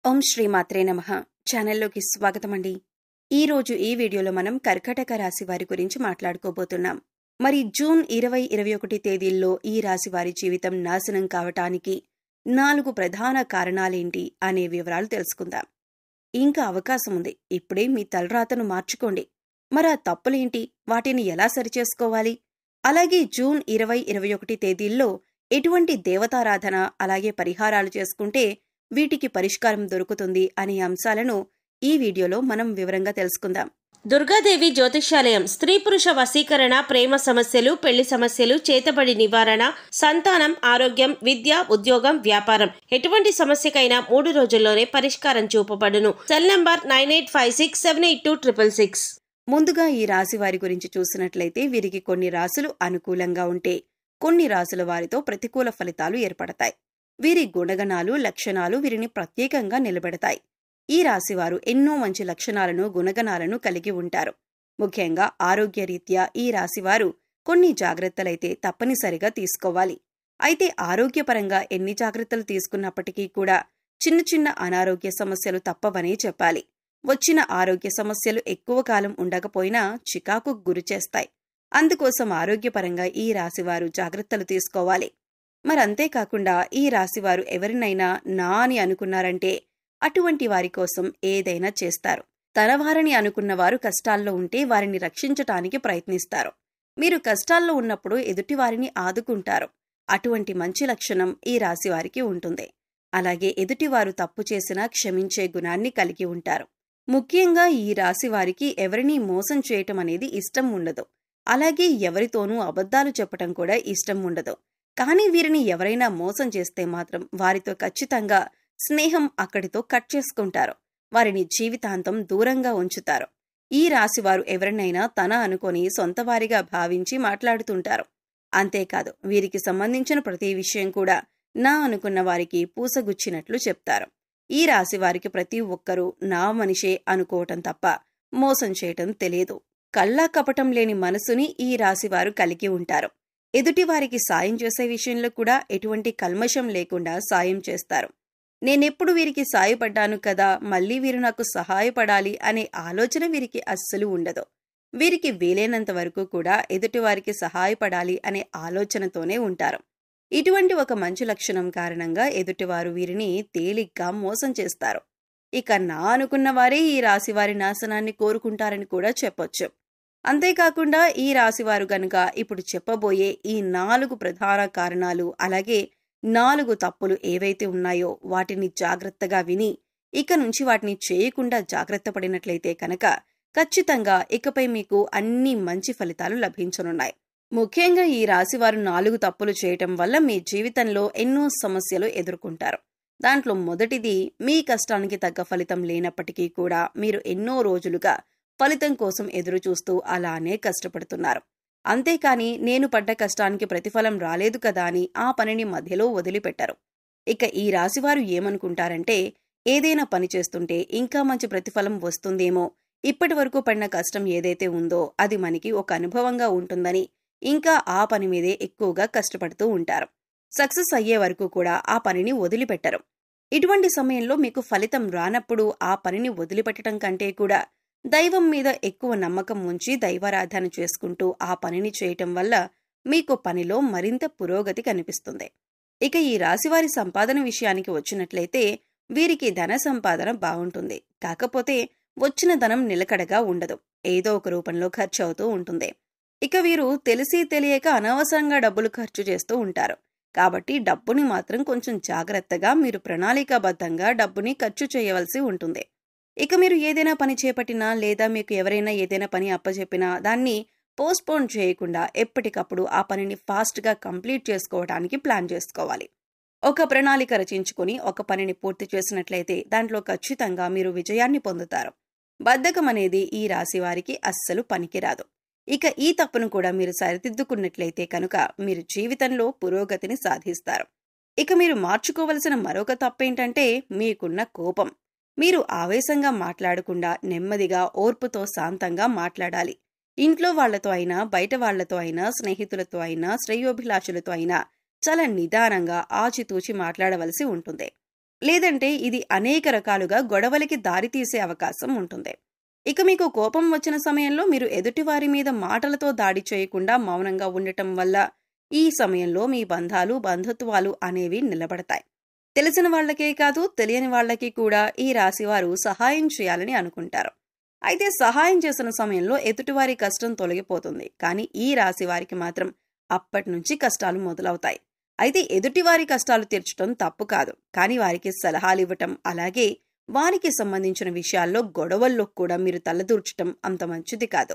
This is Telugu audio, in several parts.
ఓం శ్రీ మాత్రే నమః. ఛానల్లోకి స్వాగతమండి. ఈరోజు ఈ వీడియోలో మనం కర్కాటక రాశి వారి గురించి మాట్లాడుకోబోతున్నాం. మరి జూన్ 20-21 తేదీల్లో ఈ రాశి వారి జీవితం నాశనం కావటానికి 4 ప్రధాన కారణాలేంటి అనే వివరాలు తెలుసుకుందాం. ఇంకా అవకాశం ఉంది. ఇప్పుడే మీ తలరాతను మార్చుకోండి. మరి ఆ తప్పులేంటి? వాటిని ఎలా సరిచేసుకోవాలి? అలాగే జూన్ 20-21 తేదీల్లో ఎటువంటి దేవతారాధన అలాగే పరిహారాలు చేసుకుంటే వీటికి పరిష్కారం దొరుకుతుంది అనే అంశాలను ఈ వీడియోలో మనం వివరంగా తెలుసుకుందాం. దుర్గాదేవి జ్యోతిష్యాలయం స్త్రీ పురుష వశీకరణ, ప్రేమ సమస్యలు, పెళ్లి సమస్యలు, చేతబడి నివారణ, సంతానం, ఆరోగ్యం, విద్య, ఉద్యోగం, వ్యాపారం ఎటువంటి సమస్యకైనా 3 రోజుల్లోనే పరిష్కారం చూపబడును. Cell number 9856782666. ముందుగా ఈ రాశి వారి గురించి చూసినట్లయితే వీరికి కొన్ని రాశులు అనుకూలంగా ఉంటే కొన్ని రాశుల వారితో ప్రతికూల ఫలితాలు ఏర్పడతాయి. వీరి గుణగణాలు, లక్షణాలు వీరిని ప్రత్యేకంగా నిలబెడతాయి. ఈ రాశివారు ఎన్నో మంచి లక్షణాలను, గుణగణాలను కలిగి ఉంటారు. ముఖ్యంగా ఆరోగ్యరీత్యా ఈ రాశివారు కొన్ని జాగ్రత్తలైతే తప్పనిసరిగా తీసుకోవాలి. అయితే ఆరోగ్యపరంగా ఎన్ని జాగ్రత్తలు తీసుకున్నప్పటికీ కూడా చిన్న చిన్న అనారోగ్య సమస్యలు తప్పవనే చెప్పాలి. వచ్చిన ఆరోగ్య సమస్యలు ఎక్కువ కాలం ఉండకపోయినా చికాకుకు గురిచేస్తాయి. అందుకోసం ఆరోగ్యపరంగా ఈ రాశివారు జాగ్రత్తలు తీసుకోవాలి. మరంతేకాకుండా ఈ రాశివారు ఎవరినైనా నా అని అనుకున్నారంటే అటువంటి వారి కోసం ఏదైనా చేస్తారు. తనవారని అనుకున్నవారు కష్టాల్లో ఉంటే వారిని రక్షించటానికి ప్రయత్నిస్తారు. మీరు కష్టాల్లో ఉన్నప్పుడు ఎదుటివారిని ఆదుకుంటారు. అటువంటి మంచి లక్షణం ఈ రాశివారికి ఉంటుంది. అలాగే ఎదుటివారు తప్పు చేసినా క్షమించే గుణాన్ని కలిగి ఉంటారు. ముఖ్యంగా ఈ రాశివారికి ఎవరినీ మోసం చేయటం అనేది ఇష్టం ఉండదు. అలాగే ఎవరితోనూ అబద్ధాలు చెప్పటం కూడా ఇష్టం ఉండదు. కానీ వీరిని ఎవరైనా మోసం చేస్తే మాత్రం వారితో ఖచ్చితంగా స్నేహం అక్కడితో కట్ చేసుకుంటారు. వారిని జీవితాంతం దూరంగా ఉంచుతారు. ఈ రాశివారు ఎవరినైనా తన అనుకొని సొంతవారిగా భావించి మాట్లాడుతుంటారు. అంతేకాదు వీరికి సంబంధించిన ప్రతి విషయం కూడా నా అనుకున్న వారికి పూసగుచ్చినట్లు చెప్తారు. ఈ రాశివారికి ప్రతి ఒక్కరూ నా మనిషే అనుకోవటం తప్ప మోసం చేయటం తెలియదు. కళ్ళా కపటం లేని మనసుని ఈ రాశివారు కలిగి ఉంటారు. ఎదుటివారికి సాయం చేసే విషయంలో కూడా ఎటువంటి కల్మషం లేకుండా సాయం చేస్తారు. నేనెప్పుడు వీరికి సాయపడ్డాను కదా, మళ్ళీ వీరు నాకు సహాయపడాలి అనే ఆలోచన వీరికి అస్సలు ఉండదు. వీరికి వీలైనంత వరకు కూడా ఎదుటివారికి సహాయపడాలి అనే ఆలోచనతోనే ఉంటారు. ఇటువంటి ఒక మంచి లక్షణం కారణంగా ఎదుటివారు వీరిని తేలిగ్గా మోసం చేస్తారు. ఇక నా అనుకున్న వారే ఈ రాశివారి నాశనాన్ని కోరుకుంటారని కూడా చెప్పొచ్చు. అంతేకాకుండా ఈ రాశివారు గనుక ఇప్పుడు చెప్పబోయే ఈ 4 ప్రధాన కారణాలు అలాగే 4 తప్పులు ఏవైతే ఉన్నాయో వాటిని జాగ్రత్తగా విని ఇక నుంచి వాటిని చేయకుండా జాగ్రత్త పడినట్లయితే కనుక ఖచ్చితంగా ఇకపై మీకు అన్ని మంచి ఫలితాలు లభించనున్నాయి. ముఖ్యంగా ఈ రాశివారు 4 తప్పులు చేయటం వల్ల మీ జీవితంలో ఎన్నో సమస్యలు ఎదుర్కొంటారు. దాంట్లో మొదటిది, మీ కష్టానికి తగ్గ ఫలితం లేనప్పటికీ కూడా మీరు ఎన్నో రోజులుగా ఫలితం కోసం ఎదురు చూస్తూ అలానే కష్టపడుతున్నారు. అంతేకాని నేను పడ్డ కష్టానికి ప్రతిఫలం రాలేదు కదా అని ఆ పనిని మధ్యలో వదిలిపెట్టరు. ఇక ఈ రాశివారు ఏమనుకుంటారంటే ఏదైనా పని చేస్తుంటే ఇంకా మంచి ప్రతిఫలం వస్తుందేమో, ఇప్పటి వరకు పడిన కష్టం ఏదైతే ఉందో అది మనకి ఒక అనుభవంగా ఉంటుందని ఇంకా ఆ పని మీదే ఎక్కువగా కష్టపడుతూ ఉంటారు. సక్సెస్ అయ్యే వరకు కూడా ఆ పనిని వదిలిపెట్టరు. ఇటువంటి సమయంలో మీకు ఫలితం రానప్పుడు ఆ పనిని వదిలిపెట్టడం కంటే కూడా దైవం మీద ఎక్కువ నమ్మకం ఉంచి దైవారాధన చేసుకుంటూ ఆ పనిని చేయటం వల్ల మీకు పనిలో మరింత పురోగతి కనిపిస్తుంది. ఇక ఈ రాశివారి సంపాదన విషయానికి వచ్చినట్లయితే వీరికి ధన సంపాదన బాగుంటుంది. కాకపోతే వచ్చిన ధనం నిలకడగా ఉండదు. ఏదో ఒక రూపంలో ఖర్చు అవుతూ ఉంటుంది. ఇక వీరు తెలిసి తెలియక అనవసరంగా డబ్బులు ఖర్చు చేస్తూ ఉంటారు. కాబట్టి డబ్బుని మాత్రం కొంచెం జాగ్రత్తగా మీరు ప్రణాళికాబద్ధంగా డబ్బుని ఖర్చు చేయవలసి ఉంటుంది. ఇక మీరు ఏదైనా పని చేపట్టినా లేదా మీకు ఎవరైనా ఏదైనా పని అప్పచెప్పినా దాన్ని పోస్ట్పోన్ చేయకుండా ఎప్పటికప్పుడు ఆ పనిని ఫాస్ట్గా కంప్లీట్ చేసుకోవడానికి ప్లాన్ చేసుకోవాలి. ఒక ప్రణాళిక రచించుకొని ఒక పనిని పూర్తి చేసినట్లయితే దాంట్లో ఖచ్చితంగా మీరు విజయాన్ని పొందుతారు. బద్ధకం అనేది ఈ రాశి వారికి అస్సలు పనికిరాదు. ఇక ఈ తప్పును కూడా మీరు సరిదిద్దుకున్నట్లయితే కనుక మీరు జీవితంలో పురోగతిని సాధిస్తారు. ఇక మీరు మార్చుకోవలసిన మరొక తప్పేంటంటే మీకున్న కోపం. మీరు ఆవేశంగా మాట్లాడకుండా నెమ్మదిగా ఓర్పుతో శాంతంగా మాట్లాడాలి. ఇంట్లో వాళ్లతో అయినా బయట వాళ్లతో అయినా స్నేహితులతో అయినా శ్రేయోభిలాషులతో అయినా చాలా నిదానంగా ఆచితూచి మాట్లాడవలసి ఉంటుంది. లేదంటే ఇది అనేక రకాలుగా గొడవలకి దారితీసే అవకాశం ఉంటుంది. ఇక మీకు కోపం వచ్చిన సమయంలో మీరు ఎదుటివారి మీద మాటలతో దాడి చేయకుండా మౌనంగా ఉండటం వల్ల ఈ సమయంలో మీ బంధాలు, బంధుత్వాలు అనేవి నిలబడతాయి. తెలిసిన వాళ్లకే కాదు, తెలియని వాళ్లకి కూడా ఈ రాశివారు సహాయం చేయాలని అనుకుంటారు. అయితే సహాయం చేసిన సమయంలో ఎదుటివారి కష్టం తొలగిపోతుంది. కానీ ఈ రాశి వారికి మాత్రం అప్పటి నుంచి కష్టాలు మొదలవుతాయి. అయితే ఎదుటివారి కష్టాలు తీర్చడం తప్పు కాదు, కానీ వారికి సలహాలు ఇవ్వటం, అలాగే వారికి సంబంధించిన విషయాల్లో గొడవల్లో కూడా మీరు తలదూర్చటం అంత మంచిది కాదు.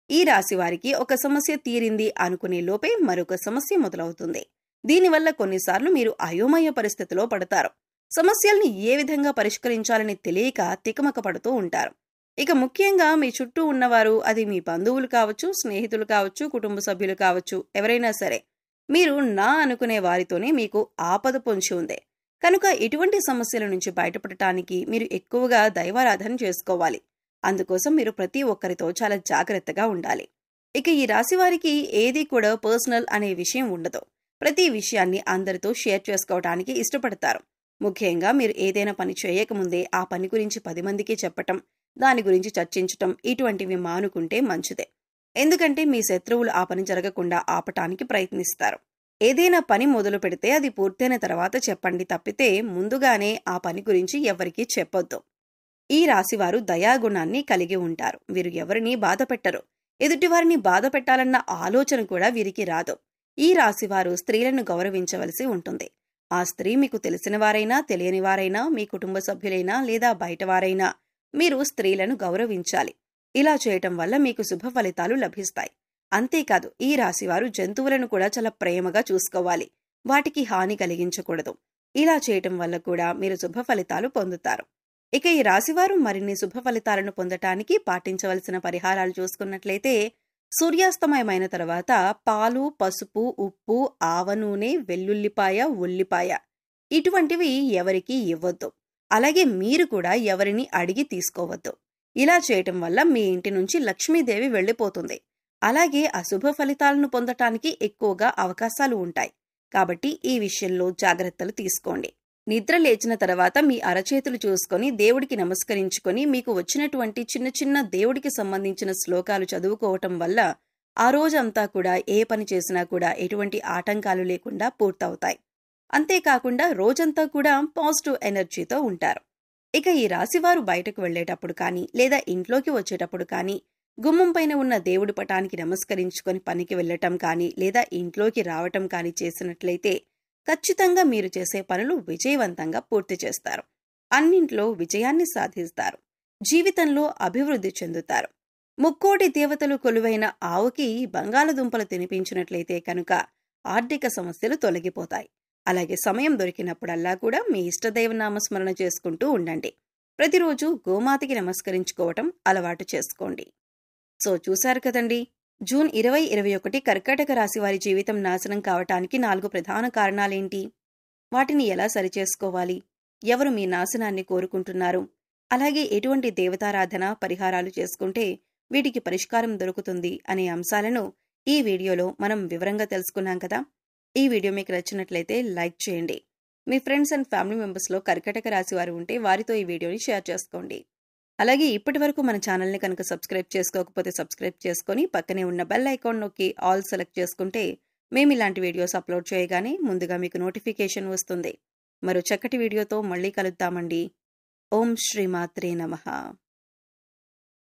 ఈ రాశి వారికి ఒక సమస్య తీరింది అనుకునే లోపే మరొక సమస్య మొదలవుతుంది. దీనివల్ల కొన్నిసార్లు మీరు అయోమయ పరిస్థితిలో పడతారు. సమస్యల్ని ఏ విధంగా పరిష్కరించాలని తెలియక తికమక పడుతూ ఉంటారు. ఇక ముఖ్యంగా మీ చుట్టూ ఉన్నవారు, అది మీ బంధువులు కావచ్చు, స్నేహితులు కావచ్చు, కుటుంబ సభ్యులు కావచ్చు, ఎవరైనా సరే, మీరు నా అనుకునే వారితోనే మీకు ఆపద పొంచి ఉంది. కనుక ఇటువంటి సమస్యల నుంచి బయటపడటానికి మీరు ఎక్కువగా దైవారాధన చేసుకోవాలి. అందుకోసం మీరు ప్రతి ఒక్కరితో చాలా జాగ్రత్తగా ఉండాలి. ఇక ఈ రాశి వారికి ఏది కూడా పర్సనల్ అనే విషయం ఉండదు. ప్రతి విషయాన్ని అందరితో షేర్ చేసుకోవడానికి ఇష్టపడతారు. ముఖ్యంగా మీరు ఏదైనా పని చేయకముందే ఆ పని గురించి 10 మందికి చెప్పటం, దాని గురించి చర్చించటం, ఇటువంటివి మానుకుంటే మంచిదే. ఎందుకంటే మీ శత్రువులు ఆ పని జరగకుండా ఆపటానికి ప్రయత్నిస్తారు. ఏదైనా పని మొదలు పెడితే అది పూర్తయిన తర్వాత చెప్పండి తప్పితే ముందుగానే ఆ పని గురించి ఎవరికీ చెప్పొద్దు. ఈ రాశివారు దయాగుణాన్ని కలిగి ఉంటారు. వీరు ఎవరిని బాధ పెట్టరు. ఎదుటివారిని బాధ పెట్టాలన్న ఆలోచన కూడా వీరికి రాదు. ఈ రాశివారు స్త్రీలను గౌరవించవలసి ఉంటుంది. ఆ స్త్రీ మీకు తెలిసిన వారైనా, తెలియని వారైనా, మీ కుటుంబ సభ్యులైనా లేదా బయటవారైనా, మీరు స్త్రీలను గౌరవించాలి. ఇలా చేయటం వల్ల మీకు శుభ ఫలితాలు లభిస్తాయి. అంతేకాదు ఈ రాశివారు జంతువులను కూడా చాలా ప్రేమగా చూసుకోవాలి. వాటికి హాని కలిగించకూడదు. ఇలా చేయటం వల్ల కూడా మీరు శుభ ఫలితాలు పొందుతారు. ఇక ఈ రాశివారు మరిన్ని శుభ ఫలితాలను పొందటానికి పాటించవలసిన పరిహారాలు చూసుకున్నట్లయితే, సూర్యాస్తమయమైన తర్వాత పాలు, పసుపు, ఉప్పు, ఆవ నూనె, వెల్లుల్లిపాయ, ఉల్లిపాయ ఇటువంటివి ఎవరికీ ఇవ్వద్దు. అలాగే మీరు కూడా ఎవరిని అడిగి తీసుకోవద్దు. ఇలా చేయటం వల్ల మీ ఇంటి నుంచి లక్ష్మీదేవి వెళ్లిపోతుంది. అలాగే అశుభ ఫలితాలను పొందటానికి ఎక్కువగా అవకాశాలు ఉంటాయి. కాబట్టి ఈ విషయంలో జాగ్రత్తలు తీసుకోండి. నిద్ర లేచిన తర్వాత మీ అరచేతులు చూసుకొని దేవుడికి నమస్కరించుకొని మీకు వచ్చినటువంటి చిన్న చిన్న దేవుడికి సంబంధించిన శ్లోకాలు చదువుకోవటం వల్ల ఆ రోజంతా కూడా ఏ పని చేసినా కూడా ఎటువంటి ఆటంకాలు లేకుండా పూర్తవుతాయి. అంతేకాకుండా రోజంతా కూడా పాజిటివ్ ఎనర్జీతో ఉంటారు. ఇక ఈ రాశివారు బయటకు వెళ్లేటప్పుడు కానీ, లేదా ఇంట్లోకి వచ్చేటప్పుడు కానీ, గుమ్మం పైన ఉన్న దేవుడి పటానికి నమస్కరించుకొని పనికి వెళ్లటం కానీ, లేదా ఇంట్లోకి రావటం కానీ చేసినట్లయితే ఖచ్చితంగా మీరు చేసే పనులు విజయవంతంగా పూర్తి చేస్తారు. అన్నింట్లో విజయాన్ని సాధిస్తారు. జీవితంలో అభివృద్ధి చెందుతారు. ముక్కోటి దేవతలు కొలువైన ఆవుకి బంగాళదుంపలు తినిపించినట్లయితే కనుక ఆర్థిక సమస్యలు తొలగిపోతాయి. అలాగే సమయం దొరికినప్పుడల్లా కూడా మీ ఇష్టదైవ నామస్మరణ చేసుకుంటూ ఉండండి. ప్రతిరోజు గోమాతకి నమస్కరించుకోవటం అలవాటు చేసుకోండి. సో చూశారు కదండి, జూన్ 2021 కర్కాటక రాశి వారి జీవితం నాశనం కావటానికి 4 ప్రధాన కారణాలేంటి? వాటిని ఎలా సరిచేసుకోవాలి? ఎవరు మీ నాశనాన్ని కోరుకుంటున్నారు? అలాగే ఎటువంటి దేవతారాధన, పరిహారాలు చేసుకుంటే వీటికి పరిష్కారం దొరుకుతుంది అనే అంశాలను ఈ వీడియోలో మనం వివరంగా తెలుసుకున్నాం కదా. ఈ వీడియో మీకు నచ్చినట్లయితే లైక్ చేయండి. మీ ఫ్రెండ్స్ అండ్ ఫ్యామిలీ మెంబర్స్లో కర్కాటక రాశి వారు ఉంటే వారితో ఈ వీడియోని షేర్ చేసుకోండి. అలాగే ఇప్పటి వరకు మన ఛానల్ని కనుక సబ్స్క్రైబ్ చేసుకోకపోతే సబ్స్క్రైబ్ చేసుకొని పక్కనే ఉన్న బెల్ ఐకాన్ నొక్కి ఆల్ సెలెక్ట్ చేసుకుంటే మేము ఇలాంటి వీడియోస్ అప్లోడ్ చేయగానే ముందుగా మీకు నోటిఫికేషన్ వస్తుంది. మరో చక్కటి వీడియోతో మళ్ళీ కలుద్దామండి. ఓం శ్రీమాత్రే నమః.